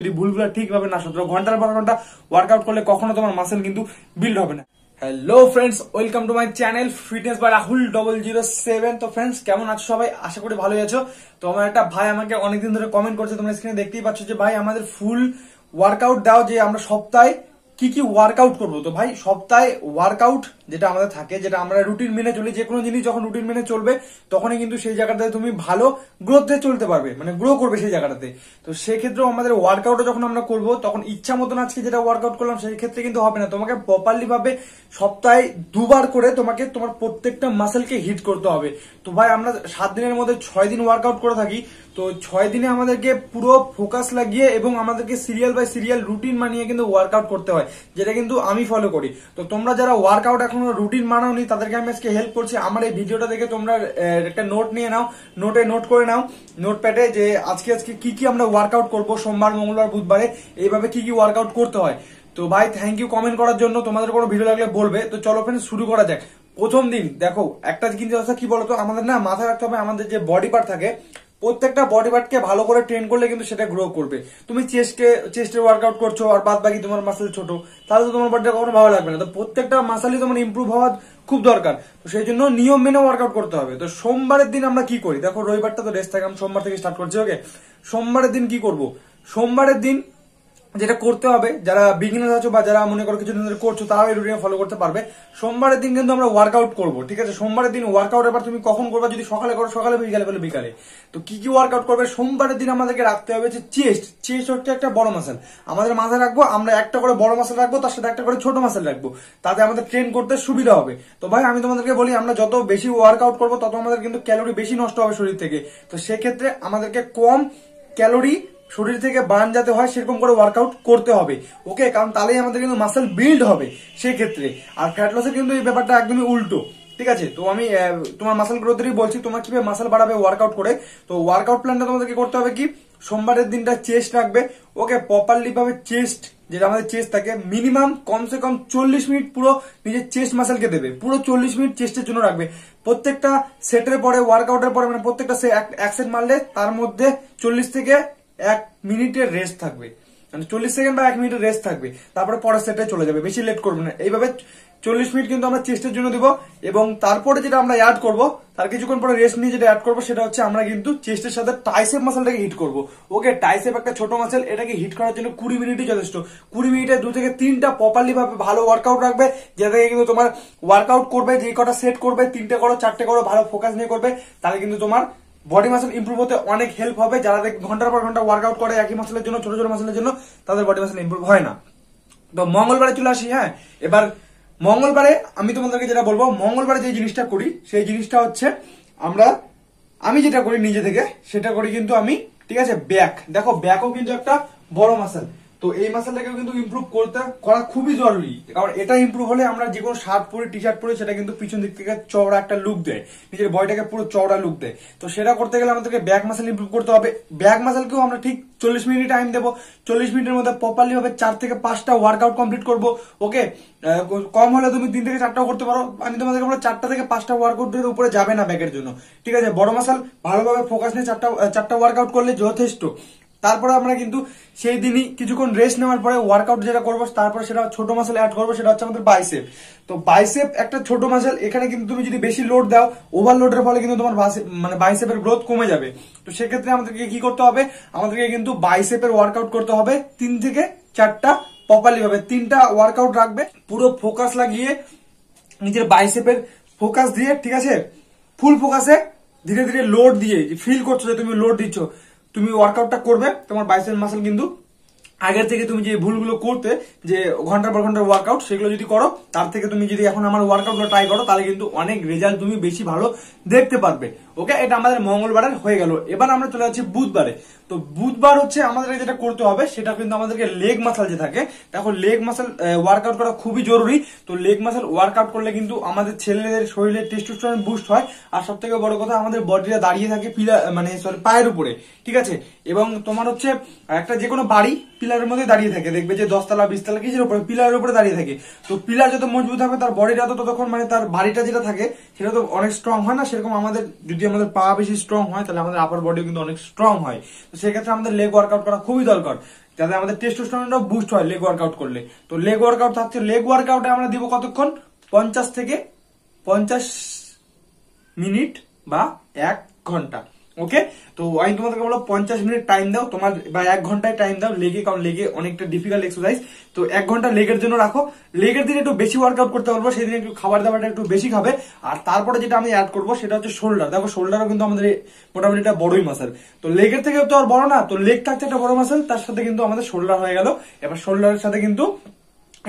যদি ভুলগুলো ঠিকভাবে না শোধরো ঘন্টার পর ঘন্টা ওয়ার্কআউট করলে কখনো তোমার মাসেল কিন্তু বিল্ড হবে না। Hello friends, welcome to my channel fitness by Rahul 007। তো ফ্রেন্ডস, কেমন আছো সবাই? আশা করি ভালোই আছো। তো আমার একটা ভাই আমাকে অনেকদিন ধরে কমেন্ট করছে, তোমরা স্ক্রিনে দেখতেই পাচ্ছ যে ভাই আমাদের ফুল ওয়ার্কআউট দাও, যে আমরা সপ্তাহে কি কি ওয়ার্কআউট করবো। তো ভাই সপ্তাহে ওয়ার্কআউট যেটা আমাদের থাকে, যেটা আমরা রুটিন মেনে চলি, যে কোনো জিনিস যখন রুটিন মেনে চলবে তখনই কিন্তু সেই জায়গাটাতে তুমি ভালো গ্রোথে চলতে পারবে, মানে গ্রো করবে সেই জায়গাটাতে। তো সেক্ষেত্রেও আমাদের ওয়ার্কআউট যখন আমরা করবো তখন ইচ্ছা মতন আজকে যেটা ওয়ার্কআউট করলাম সেই ক্ষেত্রে কিন্তু হবে না। তোমাকে প্রপারলি ভাবে সপ্তাহে দুবার করে তোমাকে তোমার প্রত্যেকটা মাসেলকে হিট করতে হবে। তো ভাই আমরা 7 দিনের মধ্যে 6 দিন ওয়ার্কআউট করে থাকি। তো 6 দিনে আমাদেরকে পুরো ফোকাস লাগিয়ে এবং আমাদেরকে সিরিয়াল বাই সিরিয়াল রুটিন মানিয়ে কিন্তু ওয়ার্কআউট করতে হয়, যেটা কিন্তু আমি ফলো করি। তো তোমরা যারা ওয়ার্কআউট এখনো রুটিন মানাওনি তাদেরকে আমি আজকে হেল্প করছি। আমার এই ভিডিওটা দেখে তোমরা একটা নোট নিয়ে নাও, নোট করে নাও নোটপ্যাডে, যে আজকে কি কি আমরা ওয়ার্কআউট করবো সোমবার, মঙ্গলবার, বুধবারে এইভাবে কি কি ওয়ার্কআউট করতে হয়। তো ভাই থ্যাংক ইউ কমেন্ট করার জন্য। তোমাদের কোনো ভিডিও লাগলে বলবে। তো চলো ফ্রেন্ডস শুরু করা যাক। প্রথম দিন দেখো, একটা কিন্তু কি বলতো, আমাদের না মাথায় রাখতে হবে আমাদের যে বডি পার্ট থাকে, প্রত্যেকটা বডি পার্টকে ভালো করে ট্রেন করলে কিন্তু সেটা গ্রো করবে। তুমি চেস্টের ওয়ার্কআউট করছো আর বাদ বাকি তোমার মাসেল ছোট, তাহলে তো তোমার বডিটা কখনো ভালো লাগবে না। তো প্রত্যেকটা মাসেলই তোমার ইমপ্রুভ হওয়া খুব দরকার। তো সেই জন্য নিয়ম মেনে ওয়ার্কআউট করতে হবে। তো সোমবারের দিন আমরা কি করি দেখো, রবিবারটা তো রেস্ট থাকে, আমি সোমবার থেকে স্টার্ট করছি। ওকে, সোমবারের দিন কি করব? সোমবারের দিন যেটা করতে হবে, যারা বিগিনার আছো বা যারা মনে করো কিছুদিন ধরে করছো তারাও এই রুটিন ফলো করতে পারবে। সোমবারের দিন কিন্তু আমরা ওয়ার্কআউট করবো, ঠিক আছে? সোমবারের দিন ওয়ার্কআউট এবার তুমি কখন করবে, যদি সকালে করো সকালে, বিকালে করলে বিকালে। তো কি কি ওয়ার্কআউট করবে সোমবারের দিন? আমাদেরকে রাখতে হবে যে চেস্ট হচ্ছে একটা বড় মাসেল, আমাদের মাথায় রাখবো আমরা একটা করে বড় মাসেল রাখবো, তার সাথে একটা করে ছোট মাসেল রাখবো, তাতে আমাদের ট্রেন করতে সুবিধা হবে। তো ভাই আমি তোমাদেরকে বলি, আমরা যত বেশি ওয়ার্কআউট করবো তত আমাদের কিন্তু ক্যালোরি বেশি নষ্ট হবে শরীর থেকে। তো সেক্ষেত্রে আমাদেরকে কম ক্যালোরি শরীর থেকে বার্ন যাতে হয় সেরকম করে ওয়ার্কআউট করতে হবে। ওকে, কারণ তাহলেই আমাদের কিন্তু মাসেল বিল্ড হবে সেই ক্ষেত্রে। আর ফ্যাট লসের কিন্তু এই ব্যাপারটা একদমই উল্টো, ঠিক আছে? তো আমি তোমার মাসেল গ্রোথেরই বলছি, তোমার কিভাবে মাসেল বাড়াবে ওয়ার্কআউট করে। তো ওয়ার্কআউট প্ল্যানটা তোমাদেরকে করতে হবে কি, সোমবারের দিনটা চেস্ট রাখবে। ওকে, প্রপারলি ভাবে চেস্ট, যেটা আমাদের চেস্ট থাকে, মিনিমাম কমসে কম 40 মিনিট পুরো নিজের চেস্ট মাসেলকে দেবে, পুরো 40 মিনিট চেস্টের জন্য রাখবে। প্রত্যেকটা সেটের পরে, ওয়ার্কআউটের পরে, মানে প্রত্যেকটা এক সেট মারলে তার মধ্যে 40 থেকে 1 মিনিটের রেস্ট থাকবে, মানে 40 সেকেন্ড বা 1 মিনিটের রেস্ট থাকবে, তারপরে পরের সেটে চলে যাবে, বেশি লেট করবে না। এইভাবে 40 মিনিট কিন্তু আমরা চেস্টের জন্য দিব। এবং তারপরে যেটা আমরা অ্যাড করব, তার কিছুক্ষণ পরে রেস্ট নিয়ে যেটা অ্যাড করবো সেটা হচ্ছে আমরা কিন্তু চেস্টের সাথে ট্রাইসেপ মাসেলটাকে হিট করব। ওকে, ট্রাইসেপ একটা ছোট মাসেল, এটাকে হিট করার জন্য 20 মিনিটই যথেষ্ট। 20 মিনিটে 2 থেকে 3টা প্রপারলি ভাবে ভালো ওয়ার্কআউট রাখবে, যেটা থেকে কিন্তু তোমার ওয়ার্কআউট করবে, যে কটা সেট করবে 3টে করো 4টে করো, ভালো ফোকাস নিয়ে করবে, তাহলে কিন্তু তোমার বডি মাসেল ইমপ্রুভ হতে অনেক হেল্প হবে। যারা ঘন্টার পর ঘন্টা ওয়ার্কআউট করে একই মাসেলের জন্য, ছোট ছোট মাসেলের জন্য, তাদের বডি মাসেল ইমপ্রুভ হয় না। তো মঙ্গলবারে চলে আসি। হ্যাঁ, এবার মঙ্গলবারে আমি তোমাদেরকে যেটা বলবো, মঙ্গলবারে যে জিনিসটা করি সেই জিনিসটা হচ্ছে আমি যেটা করি নিজে থেকে সেটা করি কিন্তু আমি, ঠিক আছে? ব্যাক। দেখো ব্যাকও কিন্তু একটা বড় মাসেল, তো এই মাসেলটাকে কিন্তু ইমপ্রুভ করা খুবই জরুরি। কারণ এটা ইমপ্রুভ হলে আমরা যে কোনো শার্ট পরে, টি শার্ট পরে, সেটা কিন্তু পিছন দিক থেকে চওড়া একটা লুক দেয়, নিজের বডিটাকে পুরো চওড়া লুক দেয়। তো সেটা করতে গেলে আমাদেরকে ব্যাক মাসেল ইমপ্রুভ করতে হবে। ব্যাক মাসেলকেও আমরা ঠিক 40 মিনিট টাইম দেবো। 40 মিনিটের মধ্যে প্রপারলি ভাবে 4 থেকে 5টা ওয়ার্কআউট কমপ্লিট করবো। ওকে, কম হলে তুমি 3 থেকে 4টাও করতে পারো। আমি তোমাদেরকে বলবো 4টা থেকে 5টা ওয়ার্কআউটের উপরে যাবে না ব্যাকের জন্য, ঠিক আছে? বড় মাসেল ভালোভাবে ফোকাস নিয়ে 4টা ওয়ার্কআউট করলে যথেষ্ট। তারপরে আমরা কিন্তু সেই দিনই কিছুক্ষণ রেস্ট নেওয়ার পরে ওয়ার্কআউট যেটা করবো, তারপরে সেটা ছোট মাসেল অ্যাড করবো, সেটা হচ্ছে আমাদের বাইসেপ। তো বাইসেপ একটা ছোট মাসেল, এখানে কিন্তু তুমি যদি বেশি লোড দাও, ওভারলোডের ফলে কিন্তু তোমার মানে বাইসেপের গ্রোথ কমে যাবে। তো সেক্ষেত্রে আমাদেরকে কি করতে হবে, আমাদেরকে কিন্তু বাইসেপের ওয়ার্কআউট করতে হবে 3 থেকে 4টা প্রপারলি ভাবে। 3টা ওয়ার্কআউট রাখবে, পুরো ফোকাস লাগিয়ে নিজের বাইসেপের ফোকাস দিয়ে, ঠিক আছে? ফুল ফোকাসে ধীরে ধীরে লোড দিয়ে, ফিল করছো যে তুমি লোড দিচ্ছ, তুমি ওয়ার্কআউটটা করবে। তোমার বাইসেপ মাসেল কিন্তু আগের থেকে তুমি যে ভুলগুলো করতে, যে ঘন্টার পর ঘন্টা ওয়ার্কআউট, সেগুলো যদি করো, তার থেকে তুমি যদি এখন আমার ওয়ার্কআউটগুলো ট্রাই করো, তাহলে কিন্তু অনেক রেজাল্ট তুমি বেশি ভালো দেখতে পারবে। ওকে, এটা আমাদের মঙ্গলবারের হয়ে গেল। এবার আমরা চলে যাচ্ছি বুধবারে। তো বুধবার হচ্ছে আমাদের যেটা করতে হবে সেটা কিন্তু আমাদেরকে লেগ মাসেল যে থাকে, দেখো লেগ মাসেল ওয়ার্কআউট করা খুবই জরুরি। তো লেগ মাসেল ওয়ার্কআউট করলে কিন্তু আমাদের ছেলেদের শরীরে টেস্টোস্টেরন বুস্ট হয়। আর সব থেকে বড় কথা, আমাদের বডিটা দাঁড়িয়ে থাকে পায়ের উপরে, ঠিক আছে? এবং তোমার হচ্ছে একটা যে কোনো বাড়ি পিলারের মধ্যে দাঁড়িয়ে থাকে, দেখবে যে 10 তলা 20 তলা কিছুর উপরে পিলারের উপরে দাঁড়িয়ে থাকে। তো পিলার যত মজবুত হবে, তার বডিটা তো ততক্ষণ, মানে তার বাড়িটা যেটা থাকে সেটা তো অনেক স্ট্রং হয় না। সেরকম আমাদের যদি আমাদের পা বেশি স্ট্রং হয়, তাহলে আমাদের আপার বডিও কিন্তু অনেক স্ট্রং হয়। তো সেক্ষেত্রে আমাদের লেগ ওয়ার্কআউট করা খুবই দরকার। যাতে আমাদের টেস্টোস্টেরনটা বুস্ট হয় লেগ ওয়ার্কআউট করলে। তো লেগ ওয়ার্কআউট থাকছে, লেগ ওয়ার্কআউটে আমরা দিব কতক্ষণ, 50 থেকে 50 মিনিট বা 1 ঘন্টা। ওকে, তো আমি তোমাদেরকে বলবো 50 মিনিট টাইম দাও তোমার বা 1 ঘন্টায় টাইম দাও লেগে, কারণ লেগে অনেকটা ডিফিকাল্ট এক্সারসাইজ। তো 1 ঘন্টা লেগের জন্য রাখো। লেগের দিন একটু বেশি ওয়ার্কআউট করতে পারবো, সেদিন একটু খাবার দাবারটা একটু বেশি খাবে। আর তারপরে যেটা আমি অ্যাড করবো সেটা হচ্ছে শোল্ডার। দেখো শোল্ডারও কিন্তু আমাদের মোটামুটি একটা বড়ই মাসেল, তো লেগের থেকেও তো আর বড় না, তো লেগ থাকছে একটা বড় মাসেল, তার সাথে কিন্তু আমাদের শোল্ডার হয়ে গেল। এবার শোল্ডারের সাথে কিন্তু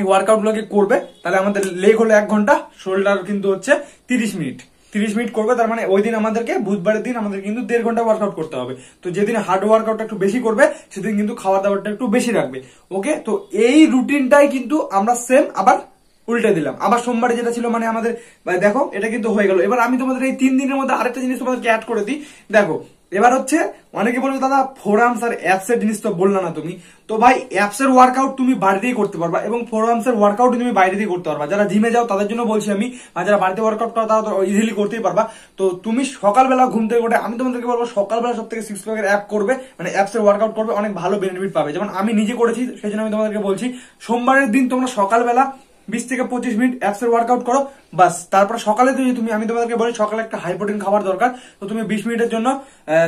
এই ওয়ার্কআউট গুলোকে করবে, তাহলে আমাদের লেগ হলো 1 ঘন্টা, শোল্ডার কিন্তু হচ্ছে 30 মিনিট। 30 মিনিট করবে, তার মানে ওই দিন আমাদেরকে বুধবারের দিন আমাদের কিন্তু 1.5 ঘন্টা ওয়ার্কআউট করতে হবে। তো যেদিন হার্ড ওয়ার্কআউটটা একটু বেশি করবে সেদিন কিন্তু খাবার দাবারটা একটু বেশি রাখবে। ওকে, তো এই রুটিনটাই কিন্তু আমরা সেম আবার উল্টে দিলাম। আবার সোমবারে যেটা ছিল মানে আমাদের দেখো এটা কিন্তু হয়ে গেল। এবার আমি তোমাদের এই 3 দিনের মধ্যে আরেকটা জিনিস তোমাদেরকে অ্যাড করে দিই। দেখো এবার হচ্ছে অনেকে বলবে দাদা ফোরআর্মস আর অ্যাপস এর জিনিস তো বললা না তুমি। তো ভাই অ্যাপস এর ওয়ার্কআউট তুমি বাড়িতেই করতে পারবা এবং ফোরআর্মস এর ওয়ার্কআউট তুমি বাইরে দিয়ে করতে পারবা। যারা জিমে যাও তাদের জন্য বলছি আমি, আর যারা বাড়িতে ওয়ার্কআউট করো তারা তো ইজিলি করতেই পারবা। তো তুমি সকালবেলা ঘুম থেকে উঠে, আমি তোমাদেরকে বলবো সকালবেলা সব থেকে 6 প্যাকের অ্যাপ করবে, মানে অ্যাপস এর ওয়ার্কআউট করবে, অনেক ভালো বেনিফিট পাবে। যেমন আমি নিজে করেছি, সেই জন্য আমি তোমাদেরকে বলছি সোমবারের দিন তোমরা সকালবেলা 20 থেকে 25 মিনিট অ্যাপস এর ওয়ার্কআউট করো বাস। তারপরে সকালে তুমি আমি তোমাদেরকে বলি সকালে একটা হাই প্রোটিন খাবার দরকার, তো তুমি 20 মিনিটের জন্য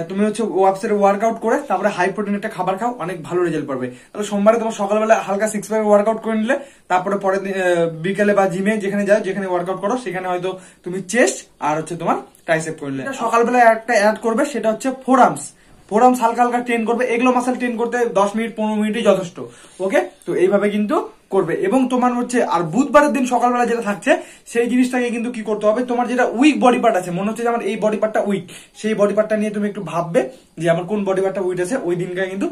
তুমি হচ্ছে অ্যাপস এর ওয়ার্কআউট করে তারপরে হাই প্রোটিন একটা খাবার খাও, অনেক ভালো রেজাল্ট পাবে। তাহলে সোমবারে তোমার সকালবেলা হালকা 6 প্যাক ওয়ার্কআউট করে নিলে, তারপরে পরের বিকেলে বা জিমে যেখানে যাও, যেখানে ওয়ার্কআউট করো সেখানে হয়তো তুমি চেস্ট আর হচ্ছে তোমার ট্রাইসেপ করে নিলে। সকালবেলা একটা অ্যাড করবে, সেটা হচ্ছে ফোরআর্মস হালকা হালকা ট্রেন করবে। এগুলো মাসেল ট্রেন করতে 10 মিনিট 15 মিনিটই যথেষ্ট। ওকে, তো এইভাবে কিন্তু করবে। এবং তোমার হচ্ছে আর বুধবারের দিন সকালবেলা যেটা থাকছে সেই জিনিসটাকে কিন্তু কি করতে হবে, তোমার যেটা উইক বডি পার্ট আছে, মনে হচ্ছে যে আমার এই বডি পার্টটা উইক, সেই বডি পার্টটা নিয়ে তুমি একটু ভাববে যে আমার কোন বডি পার্টটা উইক আছে, ওই দিনকে কিন্তু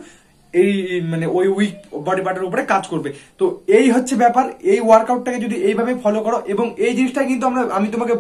এই মানে ওই উইক বডি পার্টের উপরে কাজ করবে। তো এই হচ্ছে ব্যাপার। এই ওয়ার্কআউটটাকে যদি এইভাবে ফলো করো, এবং এই জিনিসটা কিন্তু আমি তোমাকে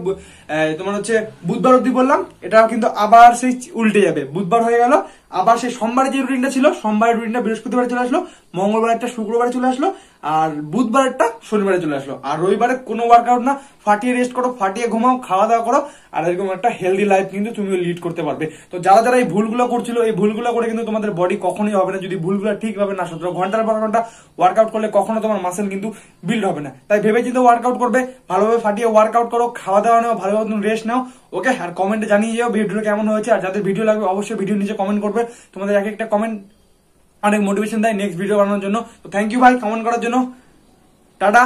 তোমার হচ্ছে বুধবার অব্দি বললাম, এটা কিন্তু আবার সেই উল্টে যাবে। বুধবার হয়ে গেল, আবার সেই সোমবারে যে রুটিনটা ছিল, সোমবারের রুটিনটা বৃহস্পতিবারে চলে আসলো, মঙ্গলবার একটা শুক্রবারে চলে আসলো, আর বুধবার একটা শনিবারে চলে আসলো। আর রবিবারে কোনো ওয়ার্কআউট না, ফাটিয়ে রেস্ট করো, ফাটিয়ে ঘুমাও, খাওয়া দাওয়া করো, আর এরকম একটা হেলদি লাইফ কিন্তু তুমি লিড করতে পারবে। তো যারা যারা এই ভুলগুলো করছিল, এই ভুলগুলো করে কিন্তু তোমাদের বডি কখনোই হবে না যদি ভুলগুলো ঠিকভাবে না শুধরো। ঘন্টার পর ঘন্টা ওয়ার্কআউট করলে কখনো তোমার মাসেল কিন্তু বিল্ড হবে না। তাই ভেবে চিন্তে ওয়ার্কআউট করবে, ভালোভাবে ফাটিয়ে ওয়ার্কআউট করো, খাওয়া দাওয়া নাও, ভালোভাবে তুমি রেস্ট নাও। ওকে, আর কমেন্টে জানিয়ে যাও ভিডিও কেমন হয়েছে। আর যাদের ভিডিও লাগবে অবশ্যই ভিডিও নিচে কমেন্ট করবে, তোমাদের এক একটা কমেন্ট অনেক মোটিভেশন দেয় নেক্সট ভিডিও বানানোর জন্য। তো থ্যাংক ইউ ভাই কমেন্ট করার জন্য, টাটা।